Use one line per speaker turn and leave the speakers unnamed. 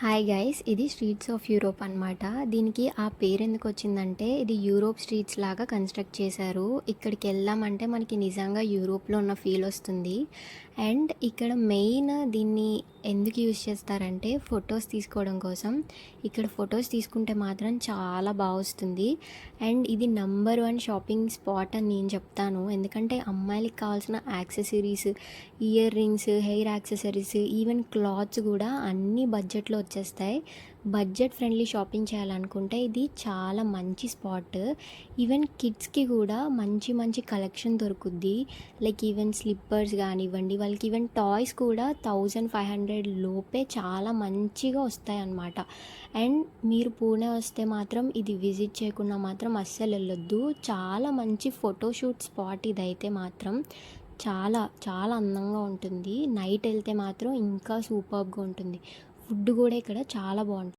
Hi guys, ఇది streets of Europe అనమాట. దీనికి ఆ పేరు ఎందుకు వచ్చిందంటే ఇది యూరోప్ స్ట్రీట్స్ లాగా కన్స్ట్రక్ట్ చేశారు. ఇక్కడికి వెళ్ళామంటే మనకి నిజంగా యూరోప్లో ఉన్న ఫీల్ వస్తుంది. అండ్ ఇక్కడ మెయిన్ దీన్ని ఎందుకు యూజ్ చేస్తారంటే ఫొటోస్ తీసుకోవడం కోసం. ఇక్కడ ఫొటోస్ తీసుకుంటే మాత్రం చాలా బాగా వస్తుంది. అండ్ ఇది నంబర్ 1 షాపింగ్ స్పాట్ అని నేను చెప్తాను. ఎందుకంటే అమ్మాయిలకి కావాల్సిన accessories, ear rings, hair accessories, even clothes కూడా అన్నీ బడ్జెట్లో వచ్చేస్తాయి. బడ్జెట్ ఫ్రెండ్లీ షాపింగ్ చేయాలనుకుంటే ఇది చాలా మంచి స్పాట్. ఈవెన్ కిడ్స్కి కూడా మంచి మంచి కలెక్షన్ దొరుకుద్ది. లైక్ ఈవెన్ స్లిప్పర్స్ కానివ్వండి, వాళ్ళకి ఈవెన్ టాయ్స్ కూడా 1500 లోపే చాలా మంచిగా వస్తాయి అన్నమాట. అండ్ మీరు పూణే వస్తే మాత్రం ఇది విజిట్ చేయకుండా మాత్రం అస్సలు వెళ్ళొద్దు. చాలా మంచి ఫోటోషూట్ స్పాట్ ఇదైతే మాత్రం. చాలా చాలా అందంగా ఉంటుంది. నైట్ వెళ్తే మాత్రం ఇంకా సూపర్గా ఉంటుంది. ఫుడ్ కూడా ఇక్కడ చాలా బాగుంటుంది.